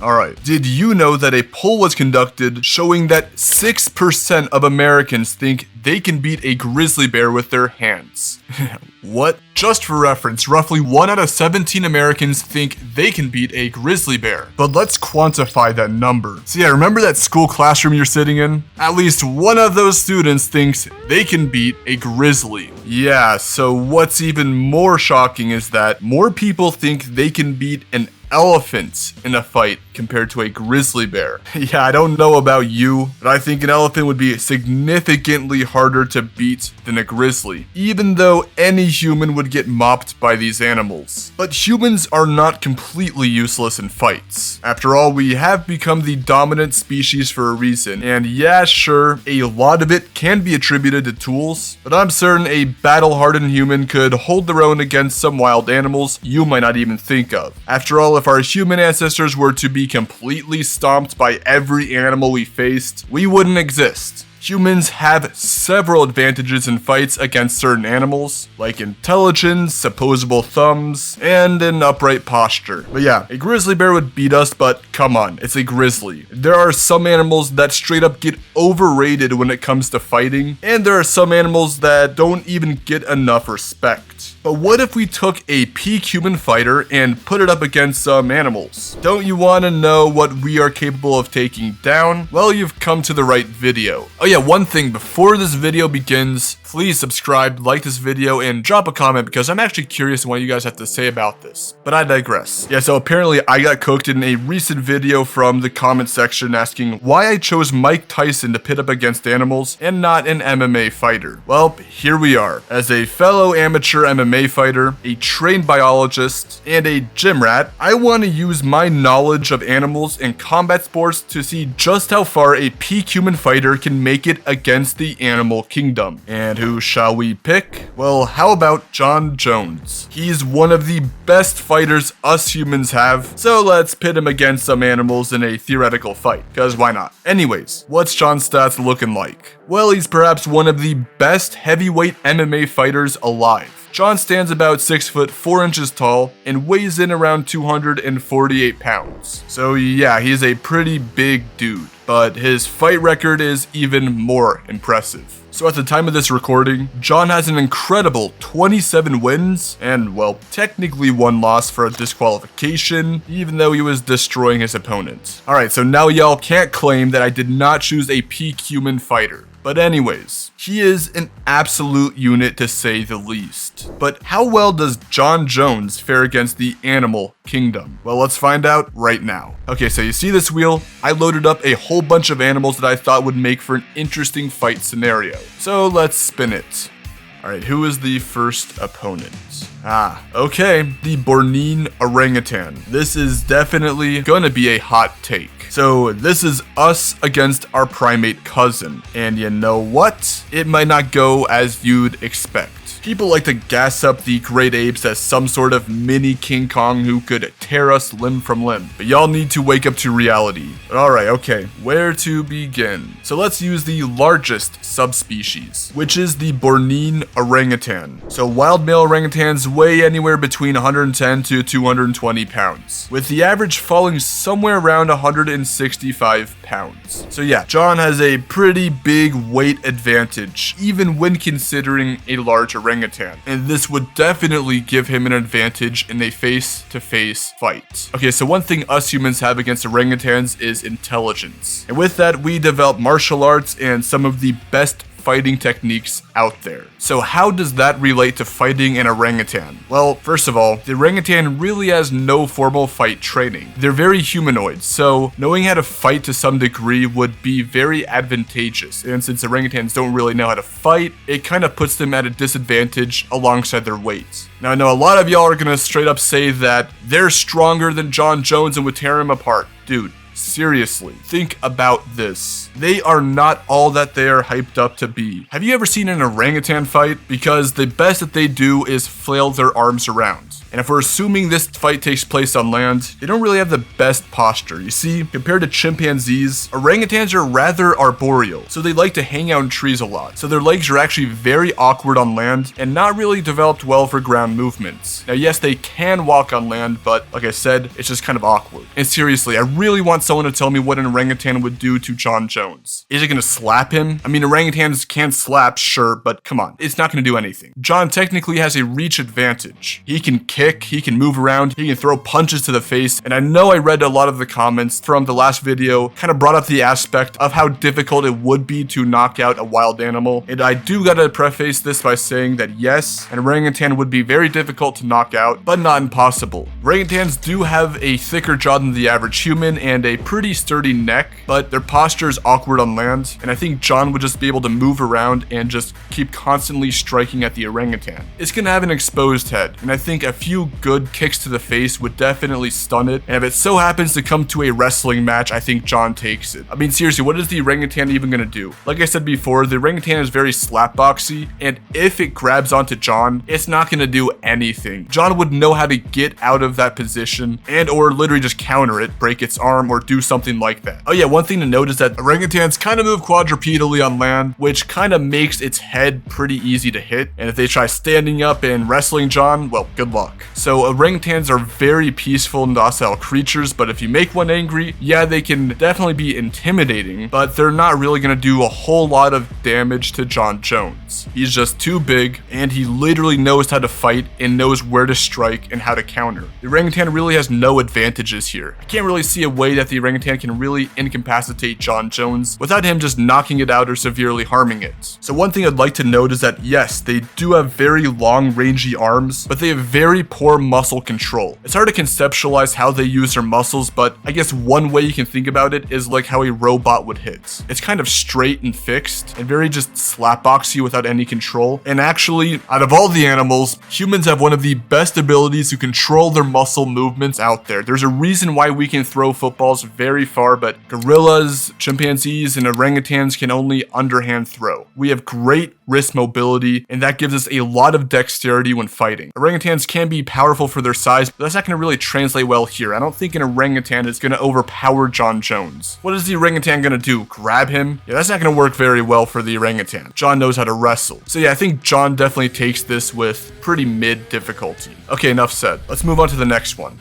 Alright, did you know that a poll was conducted showing that 6% of Americans think they can beat a grizzly bear with their hands? What? Just for reference, roughly 1 out of 17 Americans think they can beat a grizzly bear. But let's quantify that number. So yeah, remember that school classroom you're sitting in? At least one of those students thinks they can beat a grizzly. Yeah, so what's even more shocking is that more people think they can beat an elephant in a fight compared to a grizzly bear. Yeah, I don't know about you, but I think an elephant would be significantly harder to beat than a grizzly, even though any human would get mopped by these animals. But humans are not completely useless in fights. After all, we have become the dominant species for a reason, and yeah, sure, a lot of it can be attributed to tools, but I'm certain a battle-hardened human could hold their own against some wild animals you might not even think of. After all, if our human ancestors were to be completely stomped by every animal we faced, we wouldn't exist. Humans have several advantages in fights against certain animals, like intelligence, opposable thumbs, and an upright posture. But yeah, a grizzly bear would beat us, but come on, it's a grizzly. There are some animals that straight up get overrated when it comes to fighting, and there are some animals that don't even get enough respect. But what if we took a peak human fighter and put it up against some animals? Don't you want to know what we are capable of taking down? Well, you've come to the right video. Oh yeah, one thing before this video begins, please subscribe, like this video, and drop a comment because I'm actually curious on what you guys have to say about this. But I digress. Yeah, so apparently I got cooked in a recent video from the comment section asking why I chose Mike Tyson to pit up against animals and not an MMA fighter. Well, here we are. As a fellow amateur MMA fighter, a trained biologist, and a gym rat, I want to use my knowledge of animals and combat sports to see just how far a peak human fighter can make it against the animal kingdom. And who shall we pick? Well, how about Jon Jones? He's one of the best fighters us humans have, so let's pit him against some animals in a theoretical fight, cause why not? Anyways, what's Jon's stats looking like? Well, he's perhaps one of the best heavyweight MMA fighters alive. Jon stands about 6 foot 4 inches tall and weighs in around 248 pounds. So yeah, he's a pretty big dude, but his fight record is even more impressive. So at the time of this recording, Jon has an incredible 27 wins and, well, technically 1 loss for a disqualification, even though he was destroying his opponent. Alright, so now y'all can't claim that I did not choose a peak human fighter. But anyways, he is an absolute unit to say the least. But how well does Jon Jones fare against the animal kingdom? Well, let's find out right now. Okay, so you see this wheel? I loaded up a whole bunch of animals that I thought would make for an interesting fight scenario. So let's spin it. Alright, who is the first opponent? Okay, the Bornean orangutan. This is definitely gonna be a hot take. So this is us against our primate cousin. And you know what? It might not go as you'd expect. People like to gas up the great apes as some sort of mini King Kong who could tear us limb from limb. But y'all need to wake up to reality. Alright, okay, where to begin? So let's use the largest subspecies, which is the Bornean orangutan. So wild male orangutans weigh anywhere between 110 to 220 pounds, with the average falling somewhere around 165 pounds. So yeah, Jon has a pretty big weight advantage, even when considering a large orangutan. And this would definitely give him an advantage in a face-to-face fight. Okay, so one thing us humans have against orangutans is intelligence. And with that, we develop martial arts and some of the best fighting techniques out there. So how does that relate to fighting an orangutan? Well, first of all, the orangutan really has no formal fight training. They're very humanoid, so knowing how to fight to some degree would be very advantageous. And since orangutans don't really know how to fight, it kind of puts them at a disadvantage alongside their weight. Now I know a lot of y'all are gonna straight up say that they're stronger than Jon Jones and would tear him apart. Dude, seriously, think about this. They are not all that they are hyped up to be. Have you ever seen an orangutan fight? Because the best that they do is flail their arms around. And if we're assuming this fight takes place on land, they don't really have the best posture. You see, compared to chimpanzees, orangutans are rather arboreal, so they like to hang out in trees a lot. So their legs are actually very awkward on land and not really developed well for ground movements. Now, yes, they can walk on land, but like I said, it's just kind of awkward. And seriously, I really want someone to tell me what an orangutan would do to Jon Jones. Is it gonna slap him? I mean, orangutans can slap, sure, but come on, it's not gonna do anything. Jon technically has a reach advantage. He can kick, he can move around, he can throw punches to the face, and I know I read a lot of the comments from the last video kind of brought up the aspect of how difficult it would be to knock out a wild animal, and I do gotta preface this by saying that yes, an orangutan would be very difficult to knock out, but not impossible. Orangutans do have a thicker jaw than the average human and a pretty sturdy neck, but their posture is awkward on land, and I think Jon would just be able to move around and just keep constantly striking at the orangutan. It's gonna have an exposed head, and I think a few good kicks to the face would definitely stun it, and if it so happens to come to a wrestling match, I think Jon takes it. I mean, seriously, what is the orangutan even gonna do? Like I said before, the orangutan is very slapboxy, and if it grabs onto Jon, it's not gonna do anything. Jon would know how to get out of that position and or literally just counter it, break its arm, or do something like that. Oh yeah, one thing to note is that orangutans kind of move quadrupedally on land, which kind of makes its head pretty easy to hit, and if they try standing up and wrestling Jon, well, good luck. So orangutans are very peaceful and docile creatures, but if you make one angry, yeah, they can definitely be intimidating, but they're not really gonna do a whole lot of damage to Jon Jones. He's just too big, and he literally knows how to fight and knows where to strike and how to counter. The orangutan really has no advantages here. I can't really see a way that the orangutan can really incapacitate Jon Jones without him just knocking it out or severely harming it. So one thing I'd like to note is that yes, they do have very long rangy arms, but they have very poor muscle control. It's hard to conceptualize how they use their muscles, but I guess one way you can think about it is like how a robot would hit. It's kind of straight and fixed and very just slapboxy without any control. And actually, out of all the animals, humans have one of the best abilities to control their muscle movements out there. There's a reason why we can throw footballs very far, but gorillas, chimpanzees, and orangutans can only underhand throw. We have great wrist mobility, and that gives us a lot of dexterity when fighting. Orangutans can be powerful for their size, but that's not going to really translate well here. I don't think an orangutan is going to overpower Jon Jones. What is the orangutan going to do? Grab him? Yeah, that's not going to work very well for the orangutan. Jon knows how to wrestle. So yeah, I think Jon definitely takes this with pretty mid difficulty. Okay, enough said. Let's move on to the next one.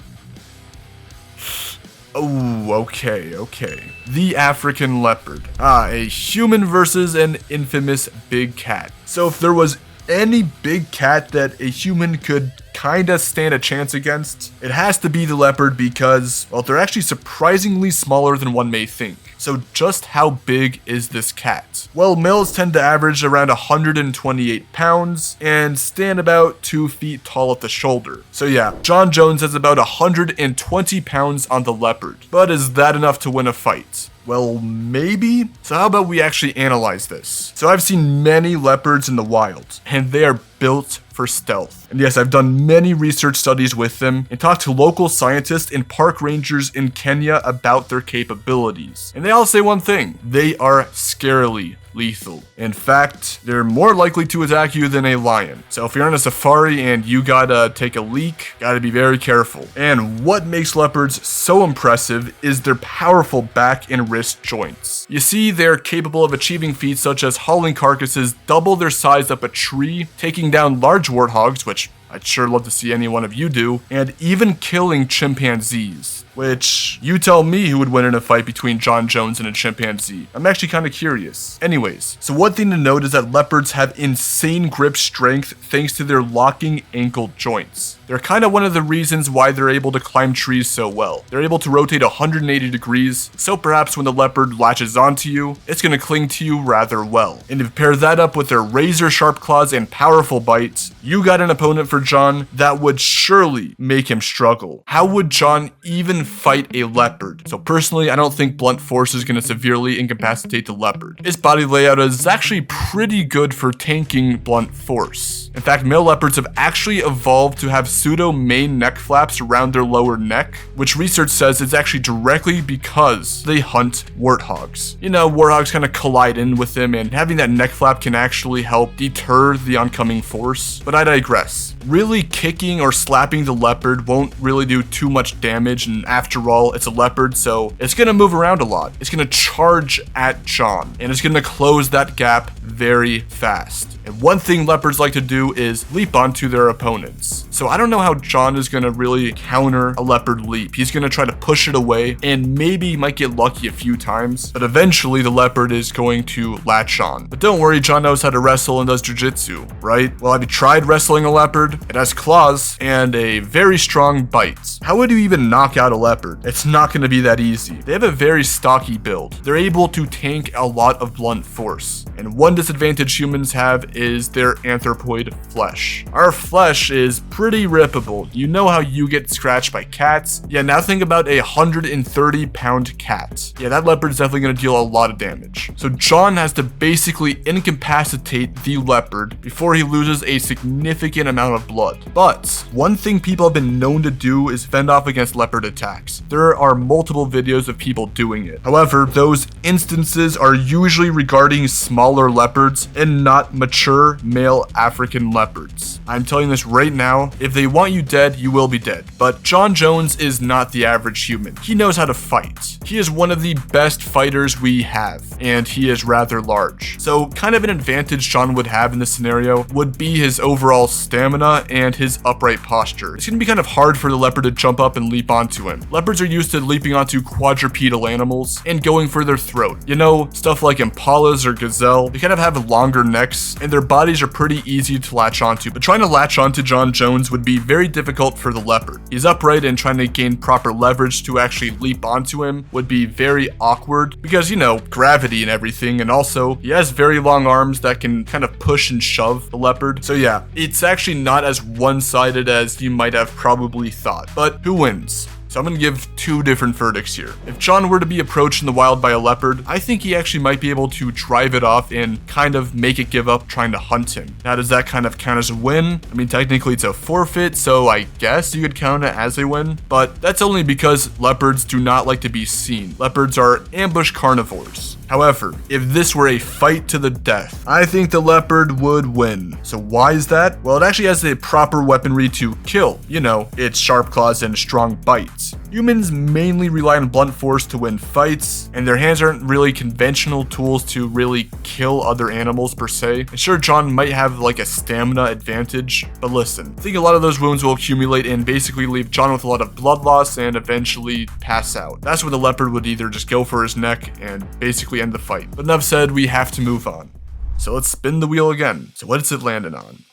Oh, okay. The African leopard. A human versus an infamous big cat. So if there was any big cat that a human could kinda stand a chance against, it has to be the leopard because, well, they're actually surprisingly smaller than one may think. So just how big is this cat? Well, males tend to average around 128 pounds and stand about 2 feet tall at the shoulder. So yeah, Jon Jones has about 120 pounds on the leopard. But is that enough to win a fight? Well, maybe? So how about we actually analyze this? So I've seen many leopards in the wild, and they are built for stealth. And yes, I've done many research studies with them and talked to local scientists and park rangers in Kenya about their capabilities. And they all say one thing: they are scarily lethal. In fact, they're more likely to attack you than a lion. So if you're on a safari and you gotta take a leak, gotta be very careful. And what makes leopards so impressive is their powerful back and wrist joints. You see, they're capable of achieving feats such as hauling carcasses double their size up a tree, taking down large warthogs, which I'd sure love to see any one of you do, and even killing chimpanzees. Which, you tell me who would win in a fight between Jon Jones and a chimpanzee. I'm actually kind of curious. Anyways, so one thing to note is that leopards have insane grip strength thanks to their locking ankle joints. They're kind of one of the reasons why they're able to climb trees so well. They're able to rotate 180 degrees, so perhaps when the leopard latches onto you, it's going to cling to you rather well. And if you pair that up with their razor sharp claws and powerful bites, you got an opponent for Jon that would surely make him struggle. How would Jon even fight a leopard. So personally, I don't think blunt force is going to severely incapacitate the leopard. Its body layout is actually pretty good for tanking blunt force. In fact, male leopards have actually evolved to have pseudo main neck flaps around their lower neck, which research says is actually directly because they hunt warthogs. You know, warthogs kind of collide in with them, and having that neck flap can actually help deter the oncoming force. But I digress. Really kicking or slapping the leopard won't really do too much damage, and after all, it's a leopard, so it's gonna move around a lot. It's gonna charge at Jon, and it's gonna close that gap very fast. And one thing leopards like to do is leap onto their opponents. So I don't know how Jon is going to really counter a leopard leap. He's going to try to push it away and maybe might get lucky a few times, but eventually the leopard is going to latch on. But don't worry, Jon knows how to wrestle and does jujitsu, right? Well, have you tried wrestling a leopard? It has claws and a very strong bite. How would you even knock out a leopard? It's not going to be that easy. They have a very stocky build. They're able to tank a lot of blunt force. And one disadvantage humans have is their anthropoid flesh. Our flesh is pretty rippable. You know how you get scratched by cats? Yeah, now think about a 130-pound cat. Yeah, that leopard is definitely going to deal a lot of damage. So Jon has to basically incapacitate the leopard before he loses a significant amount of blood. But one thing people have been known to do is fend off against leopard attacks. There are multiple videos of people doing it. However, those instances are usually regarding smaller leopards and not mature male African leopards. I'm telling this right now, if they want you dead, you will be dead. But Jon Jones is not the average human. He knows how to fight. He is one of the best fighters we have, and he is rather large. So kind of an advantage Jon would have in this scenario would be his overall stamina and his upright posture. It's going to be kind of hard for the leopard to jump up and leap onto him. Leopards are used to leaping onto quadrupedal animals and going for their throat. You know, stuff like impalas or gazelle, they kind of have longer necks and their bodies are pretty easy to latch onto, but trying to latch onto Jon Jones would be very difficult for the leopard. He's upright and trying to gain proper leverage to actually leap onto him would be very awkward because, you know, gravity and everything, and also he has very long arms that can kind of push and shove the leopard. So yeah, it's actually not as one-sided as you might have probably thought. But who wins? So I'm going to give two different verdicts here. If Jon were to be approached in the wild by a leopard, I think he actually might be able to drive it off and kind of make it give up trying to hunt him. Now, does that kind of count as a win? I mean, technically it's a forfeit, so I guess you could count it as a win, but that's only because leopards do not like to be seen. Leopards are ambush carnivores. However, if this were a fight to the death, I think the leopard would win. So why is that? Well, it actually has the proper weaponry to kill. You know, its sharp claws and strong bites. Humans mainly rely on blunt force to win fights, and their hands aren't really conventional tools to really kill other animals per se. And sure, Jon might have like a stamina advantage, but listen, I think a lot of those wounds will accumulate and basically leave Jon with a lot of blood loss and eventually pass out. That's where the leopard would either just go for his neck and basically end the fight. But enough said, we have to move on. So let's spin the wheel again. So what is it landing on?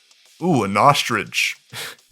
Ooh, an ostrich.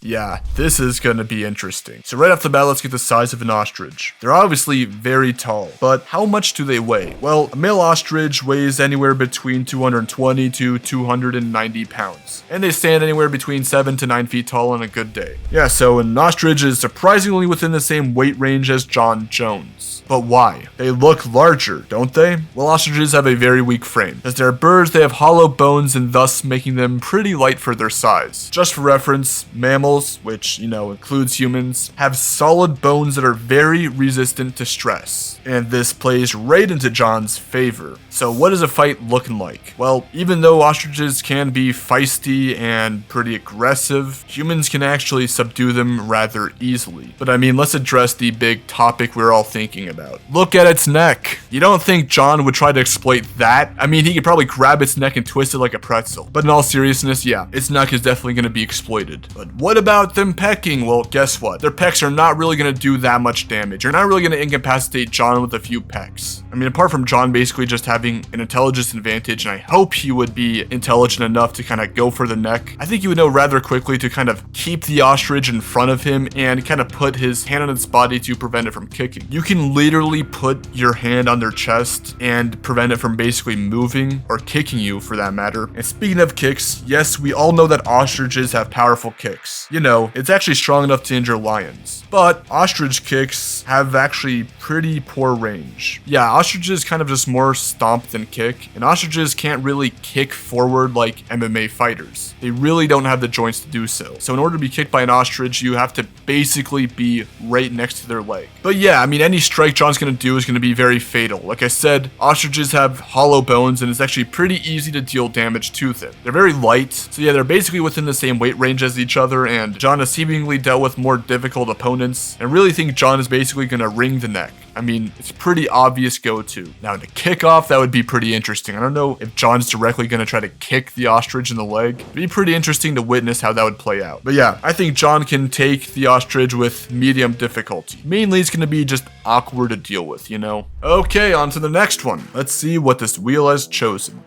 Yeah, this is going to be interesting. So right off the bat, let's get the size of an ostrich. They're obviously very tall, but how much do they weigh? Well, a male ostrich weighs anywhere between 220 to 290 pounds, and they stand anywhere between 7 to 9 feet tall on a good day. Yeah, so an ostrich is surprisingly within the same weight range as Jon Jones. But why? They look larger, don't they? Well, ostriches have a very weak frame. As they're birds, they have hollow bones and thus making them pretty light for their size. Just for reference, mammals, which, you know, includes humans, have solid bones that are very resistant to stress. And this plays right into Jon's favor. So what is a fight looking like? Well, even though ostriches can be feisty and pretty aggressive, humans can actually subdue them rather easily. But I mean, let's address the big topic we're all thinking about. Look at its neck. You don't think Jon would try to exploit that? I mean, he could probably grab its neck and twist it like a pretzel. But in all seriousness, yeah, its neck is definitely going to be exploited. But what about them pecking? Well, guess what? Their pecks are not really going to do that much damage. You're not really going to incapacitate Jon with a few pecks. I mean, apart from Jon basically just having an intelligence advantage, and I hope he would be intelligent enough to kind of go for the neck, I think he would know rather quickly to kind of keep the ostrich in front of him and kind of put his hand on its body to prevent it from kicking. You can literally put your hand on their chest and prevent it from basically moving or kicking you for that matter. And speaking of kicks, yes, we all know that ostriches have powerful kicks. kicks. You know, it's actually strong enough to injure lions. But ostrich kicks have actually pretty poor range. Yeah, ostriches kind of just more stomp than kick, and ostriches can't really kick forward like MMA fighters. They really don't have the joints to do so. So in order to be kicked by an ostrich, you have to basically be right next to their leg. But yeah, I mean, any strike Jon's gonna do is gonna be very fatal. Like I said, ostriches have hollow bones, and it's actually pretty easy to deal damage to them. They're very light, so yeah, they're basically within the same weight range as each other, and Jon has seemingly dealt with more difficult opponents. I really think Jon is basically gonna wring the neck. I mean, it's pretty obvious go-to. Now, to kick off, that would be pretty interesting. I don't know if Jon's directly going to try to kick the ostrich in the leg. It'd be pretty interesting to witness how that would play out. But yeah, I think Jon can take the ostrich with medium difficulty. Mainly, it's going to be just awkward to deal with, you know? Okay, on to the next one. Let's see what this wheel has chosen.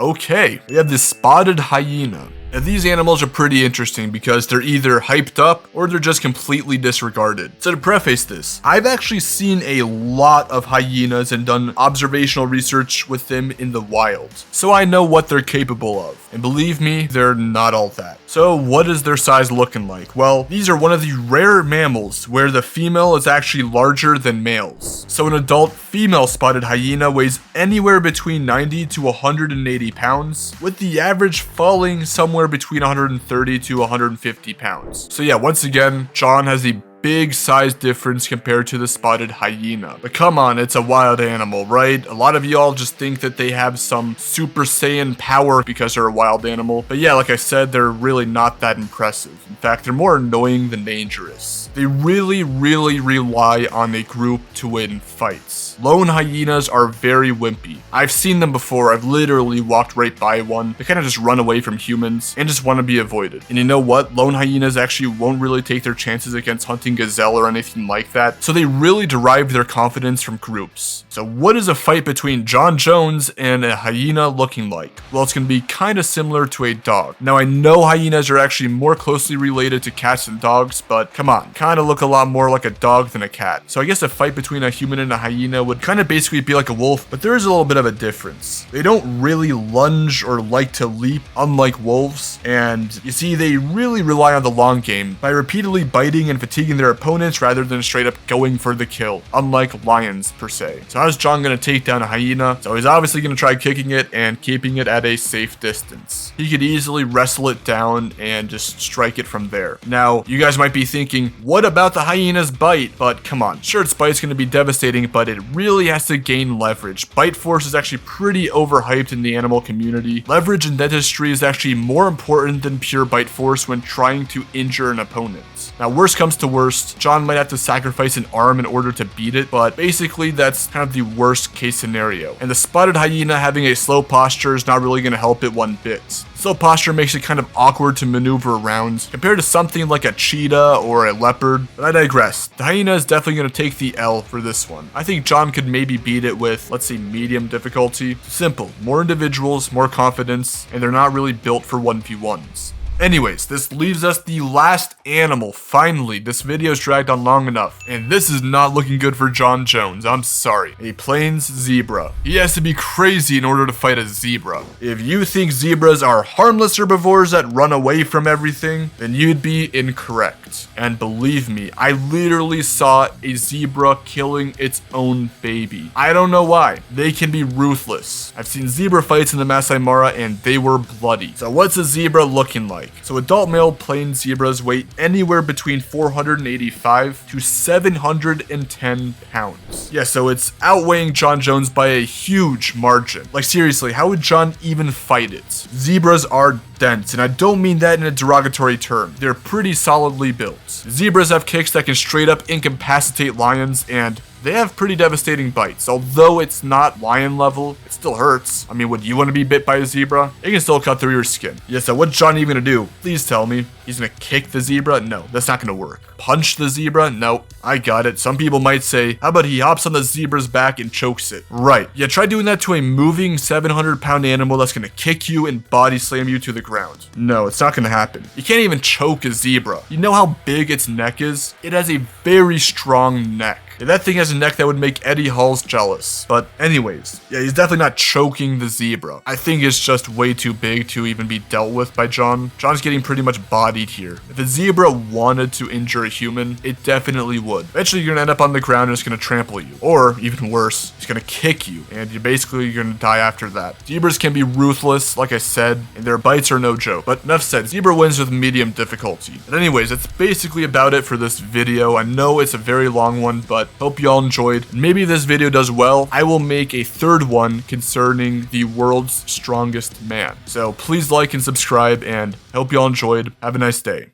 Okay, we have this spotted hyena. Now, these animals are pretty interesting because they're either hyped up or they're just completely disregarded. So to preface this, I've actually seen a lot of hyenas and done observational research with them in the wild. So I know what they're capable of. And believe me, they're not all that. So what is their size looking like? Well, these are one of the rare mammals where the female is actually larger than males. So an adult female spotted hyena weighs anywhere between 90 to 180 pounds, with the average falling somewhere between 130 to 150 pounds. So yeah, once again, Jon has a big size difference compared to the spotted hyena. But come on, it's a wild animal, right? A lot of y'all just think that they have some Super Saiyan power because they're a wild animal. But yeah, like I said, they're really not that impressive. In fact, they're more annoying than dangerous. They really rely on a group to win fights. Lone hyenas are very wimpy. I've seen them before. I've literally walked right by one. They kind of just run away from humans and just want to be avoided. And you know what? Lone hyenas actually won't really take their chances against hunting gazelle or anything like that. So they really derive their confidence from groups. So what is a fight between Jon Jones and a hyena looking like? Well, it's going to be kind of similar to a dog. Now, I know hyenas are actually more closely related to cats and dogs, but come on, kind of look a lot more like a dog than a cat. So I guess a fight between a human and a hyena would kind of basically be like a wolf, but there is a little bit of a difference. They don't really lunge or like to leap, unlike wolves, and you see, they really rely on the long game by repeatedly biting and fatiguing their opponents rather than straight up going for the kill, unlike lions per se. So how's Jon gonna take down a hyena? So he's obviously gonna try kicking it and keeping it at a safe distance. He could easily wrestle it down and just strike it from there. Now, you guys might be thinking, what about the hyena's bite? But come on, sure, its bite's gonna be devastating, but it really has to gain leverage. Bite force is actually pretty overhyped in the animal community. Leverage in dentistry is actually more important than pure bite force when trying to injure an opponent. Now, worst comes to worst, Jon might have to sacrifice an arm in order to beat it, but basically that's kind of the worst case scenario. And the spotted hyena having a slow posture is not really going to help it one bit. Slow posture makes it kind of awkward to maneuver around compared to something like a cheetah or a leopard, but I digress. The hyena is definitely going to take the L for this one. I think Jon could maybe beat it with, let's say, medium difficulty. Simple, more individuals, more confidence, and they're not really built for 1v1s. Anyways, this leaves us the last animal. Finally, this video's dragged on long enough, and this is not looking good for Jon Jones. I'm sorry. A plains zebra. He has to be crazy in order to fight a zebra. If you think zebras are harmless herbivores that run away from everything, then you'd be incorrect. And believe me, I literally saw a zebra killing its own baby. I don't know why. They can be ruthless. I've seen zebra fights in the Masai Mara, and they were bloody. So what's a zebra looking like? So adult male plains zebras weigh anywhere between 485 to 710 pounds. Yeah, so it's outweighing Jon Jones by a huge margin. Like seriously, how would Jon even fight it? Zebras are dense, and I don't mean that in a derogatory term. They're pretty solidly built. Zebras have kicks that can straight up incapacitate lions, and they have pretty devastating bites. Although it's not lion level, it still hurts. I mean, would you want to be bit by a zebra? It can still cut through your skin. Yeah, so what's Jon even gonna do? Please tell me. He's gonna kick the zebra? No, that's not gonna work. Punch the zebra? No, I got it. Some people might say, how about he hops on the zebra's back and chokes it? Right. Yeah, try doing that to a moving 700-pound animal that's gonna kick you and body slam you to the ground. No, it's not gonna happen. You can't even choke a zebra. You know how big its neck is? It has a very strong neck. Yeah, that thing has a neck that would make Eddie Halls jealous. But anyways, yeah, he's definitely not choking the zebra. I think it's just way too big to even be dealt with by Jon. Jon's getting pretty much bodied here. If a zebra wanted to injure a human, it definitely would. Eventually, you're gonna end up on the ground and it's gonna trample you. Or, even worse, it's gonna kick you, and you're gonna die after that. Zebras can be ruthless, like I said, and their bites are no joke. But enough said, zebra wins with medium difficulty. But anyways, that's basically about it for this video. I know it's a very long one, but hope y'all enjoyed. Maybe this video does well, I will make a third one concerning the world's strongest man. So please like and subscribe, and hope y'all enjoyed. Have a nice day.